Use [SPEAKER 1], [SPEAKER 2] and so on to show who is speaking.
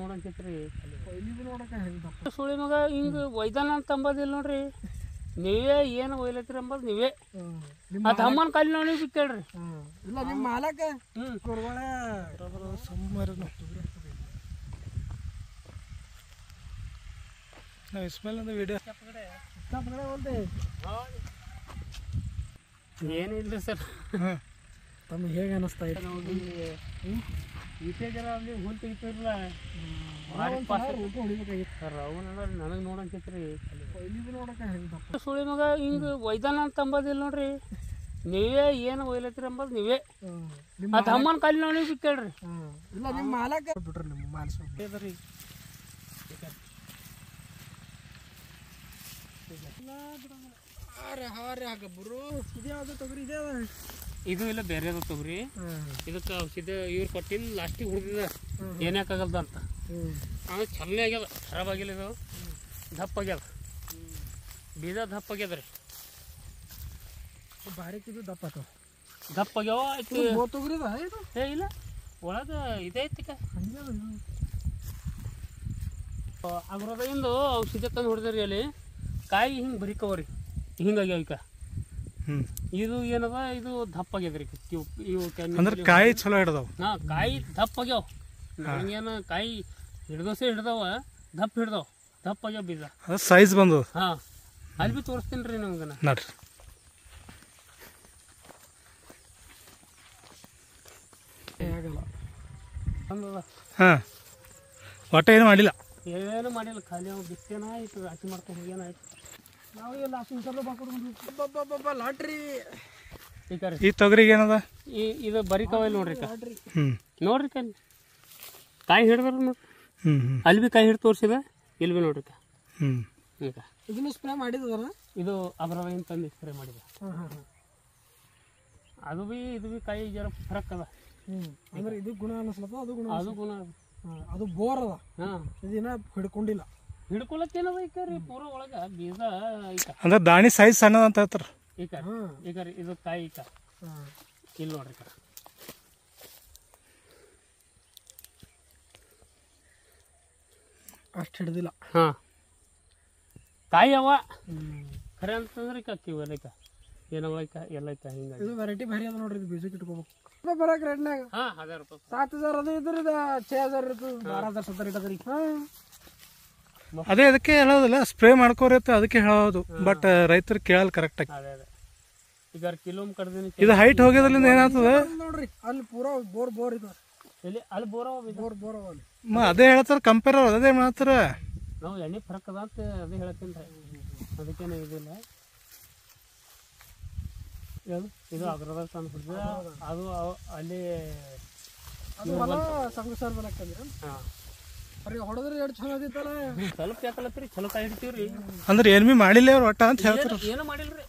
[SPEAKER 1] ನೋಡಂತೈತ್ರಿ ಸುಳಿ ಮಗ ಹಿಂಗ ಒಯ್ದಾನ ಅಂತ ಅಂಬೋದಿಲ್ಲ ನೋಡ್ರಿ ನೀವೇ ಏನು ಒಯ್ಲತ್ತೀರಿ ಅಂಬೋದು ನೀವೇ ಅದು ಅಮ್ಮನ ಕಾಲಿ ನೋಡಿ ಕೇಳ್ರಿ
[SPEAKER 2] ಇಲ್ಲ ನಿಮ್ಮ ಮಾಲಕ
[SPEAKER 1] ಏನಿಲ್ರಿ ಸರ್
[SPEAKER 2] ತಮಗೆ ಹೇಗೆ ಅನಿಸ್ತಾ ಇದೆ
[SPEAKER 1] ನೋಡಿ ಈಟೆ ಜರ ಅಲ್ಲಿ ಹುಲ್ ತೆಗಿತಿರಲ್ಲ ಸರ್ ಅವನ ನನಗೆ ನೋಡಂತೈತ್ರಿ ಸುಳಿ ಮಗ ಹಿಂಗ ಒಯ್ದಾನ ಅಂತ ಅಂಬೋದಿಲ್ಲ ನೋಡ್ರಿ ನೀವೇ ಏನು ಒಯ್ಲತ್ತೀರಿ ಅಂಬೋದು ನೀವೇ ಅದು ಅಮ್ಮನ ಕಾಲಿ ನೋಡಿ ಕೇಳ್ರಿ
[SPEAKER 2] ಇಲ್ಲ ನಿಮ್ಮ ಮಾಲಕ ಬಿಡ್ರಿ ನಿಮ್ಮ ಮಾಲ್ಸ್ರಿ ಹಾಕಬ್ರು ಇದ್ಯಾವುದು ತೊಗರಿ ಇದೆ
[SPEAKER 1] ಇದು ಇಲ್ಲ ಬೇರೆ ತೊಗರಿ ಇದಕ್ಕೆ ಔಷಧ ಇವ್ರು ಕೊಟ್ಟಿಲ್ಲ ಲಾಸ್ಟಿಗೆ ಹುಡ್ದಿದ ಏನ್ಯಾಕಾಗಲ್ದ ಅಂತ ಆಮೇಲೆ ಚಲನೆ ಆಗ್ಯದ ಖರಾಬ್ ಆಗಿಲ್ಲ ಇದು ದಪ್ಪ ಆಗ್ಯದ ಬೀಜ ದಪ್ಪ ಆಗ್ಯದ ರೀ
[SPEAKER 2] ಬಾರಿಕಿದು ದಪ್ಪ ಆತ
[SPEAKER 1] ದಪ್ಪ ಆಗ್ಯಾವ ಆಯ್ತು
[SPEAKER 2] ತೊಗರಿದ ಇದು
[SPEAKER 1] ಏ ಇಲ್ಲ ಒಳಗೆ ಇದೇ ಐತಿಕ ಅಗ್ರದಿಂದ ಔಷಧ ತಂದು ಹೊಡೆದ್ರಿ ಅಲ್ಲಿ ಕಾಯಿ ಹಿಂಗೆ ಬರಿಕವ್ರಿ ಹಿಂಗಾಗ್ಯಾವ ಈಗ ಇದು ಏನದ ಇದು ದಪ್ಪ ಆಗ್ಯದ್ರಿ ಇವು
[SPEAKER 3] ಅಂದ್ರೆ ಕಾಯಿ ಚಲೋ ಹಿಡ್ದಾವ
[SPEAKER 1] ಹಾಂ ಕಾಯಿ ದಪ್ಪ ಆಗ್ಯಾವ ನನಗೇನು ಕಾಯಿ ಹಿಡ್ದೋಸೆ ಹಿಡ್ದಾವ ದಪ್ಪ ಹಿಡ್ದಾವ ದಪ್ಪ ಆಗ್ಯಾವ ಬೀಜ
[SPEAKER 3] ಸೈಜ್ ಬಂದು
[SPEAKER 1] ಹಾಂ ಅಲ್ಲಿ ಬಿ ತೋರಿಸ್ತೀನಿ ರೀ ನಮ್ಗೆ
[SPEAKER 3] ನೋಡ್ರಿ
[SPEAKER 2] ಆಗಲ್ಲ
[SPEAKER 3] ಹಾಂ ಒಟ್ಟ ಏನು ಮಾಡಿಲ್ಲ
[SPEAKER 1] ಏನು ಮಾಡಿಲ್ಲ ಖಾಲಿ ಅವು ಬಿತ್ತೇನ ಆಯ್ತು ರಾಶಿ ಮಾಡ್ಕೊಂಡು ಹೋಗ್ಯಾನಾಯ್ತು
[SPEAKER 2] ನಾವು ಎಲ್ಲ ಲಾಟ್ರಿ
[SPEAKER 1] ಈಗ
[SPEAKER 3] ಈ ತೊಗರಿಗೆ ಏನದ
[SPEAKER 1] ಇದು ಬರಿಕಾವಲ್ಲಿ ನೋಡ್ರಿ
[SPEAKER 2] ಲಾಟ್ರಿ
[SPEAKER 1] ನೋಡ್ರಿ ಕಾಯಿ ಹಿಡ್ದ್ರ ನೋಡ್ರಿ ಅಲ್ಲಿ ಬಿ ಕಾಯಿ ಹಿಡ್ದು ತೋರಿಸಿದ ಇಲ್ಲಿ ಬಿ ನೋಡ್ರಿ ಈಗ
[SPEAKER 2] ಇದನ್ನು ಸ್ಪ್ರೇ ಮಾಡಿದಲ್ಲ
[SPEAKER 1] ಇದು ಅಬರವಿನ ತಂದು ಸ್ಪ್ರೇ ಮಾಡಿದ ಅದು ಬಿ ಇದು ಬಿ ಕಾಯಿ ಜರ ಫರಕ್ ಅದ
[SPEAKER 2] ಅಂದ್ರೆ ಇದು ಗುಣ ಅನಿಸ್ಲತ್ತ ಅದು ಗುಣ ಅದು ಬೋರ್ ಅದ
[SPEAKER 1] ಹಾಂ
[SPEAKER 2] ಇದನ್ನ ಹಿಡ್ಕೊಂಡಿಲ್ಲ
[SPEAKER 1] ಹಿಡ್ಕೊಳತ್ತೇನದ ಈಗ ರೀ ಪೂರ ಒಳಗೆ ಬೀಜ ಈಗ
[SPEAKER 3] ಅಂದ್ರೆ ದಾಣಿ ಸೈಜ್ ಸಣ್ಣದ ಅಂತ ಹೇಳ್ತಾರೆ
[SPEAKER 1] ಈಗ ರೀ ಇದು ಕಾಯಿ ಈಗ ಇಲ್ಲಿ ನೋಡ್ರಿ
[SPEAKER 2] ಅಷ್ಟು ಹಿಡ್ದಿಲ್ಲ
[SPEAKER 1] ಹಾಂ ಕಾಯಿ ಅವ ಖರೆ ಅಂತಂದ್ರೆ ಇವೆಲ್ಲ ಏನವ ಎಲ್ಲ ಹಿಂಗಾಗಿ
[SPEAKER 2] ಇದು ವೆರೈಟಿ ಭಾರಿ ಅದ ನೋಡ್ರಿ ಇದು ಬೀಜಕ್ಕೆ ಇಟ್ಕೋಬೇಕು ಬರಕ್ಕೆ ರೇಟ್ನಾಗ
[SPEAKER 1] ಹಾಂ 1000 ರೂಪಾಯಿ
[SPEAKER 2] 7000 ಅದು ಇದ್ರ 6000 ಇರ್ತದೆ 12000 ಇಟ್ಟದ್ರಿ
[SPEAKER 3] ಅದೇ ಅದಕ್ಕೆ ಹೇಳೋದಿಲ್ಲ ಸ್ಪ್ರೇ ಮಾಡ್ಕೋರತ್ತೆ ಅದಕ್ಕೆ ಹೇಳೋದು ಬಟ್ ರೈತರು ಕೇಳಲ್ಲ ಕರೆಕ್ಟಾಗಿ
[SPEAKER 1] ಅದೇ ಈಗ ಕಿಲೋ ಕಡ್ದಿನಿ
[SPEAKER 3] ಇದು ಹೈಟ್ ಹೋಗೋದ್ರಿಂದ ಏನಾಗ್ತದೆ
[SPEAKER 2] ನೋಡ್ರಿ ಅಲ್ಲಿ ಪೂರಾ ಬೋರ್ ಇದೆ
[SPEAKER 1] ಎಲ್ಲಿ ಅಲ್ಲಿ
[SPEAKER 2] ಬೋರ್ ಅಲ್ಲಿ
[SPEAKER 3] ಅದೇ ಹೇಳ್ತಾರೆ ಕಂಪೇರ್ ಅವ್ರು ಅದೇ ಮಾಡ್ತಾರೆ
[SPEAKER 1] ನಾವು ಎಣ್ಣೆ ಫರಕ್ ಅದ ಅಂತ ಅದೇ ಹೇಳ್ತೀನಿ ರೀ ಅದಕ್ಕೇನು ಇದಿಲ್ಲ ಇದು ಅಗ್ರದಾಗ ತಂದು ಬಿಡ್ತದೆ ಅದು ಅಲ್ಲಿ
[SPEAKER 2] ಸಂಗಸರ್ ಬಲಕ್ಕಂದ್ರೆ
[SPEAKER 1] ಹಾಂ
[SPEAKER 2] ಅವ್ರಿಗೆ ಹೊಡೆದ್ರೆ ಎರಡು ಚಲೋ ಆದಿತ್ತಲ್ಲ
[SPEAKER 1] ಸ್ವಲ್ಪ ಯಾಕಲತ್ತೀರಿ ಚಲೋ ಕಾಯಿ ಹಿಡಿತೀವಿ ರೀ
[SPEAKER 3] ಅಂದ್ರೆ ಏನು ಭೀ ಮಾಡಿಲ್ಲ ಅವ್ರು ಒಟ್ಟ ಅಂತ ಹೇಳ್ತಾರೆ
[SPEAKER 1] ಏನು ಮಾಡಿಲ್ಲ ರೀ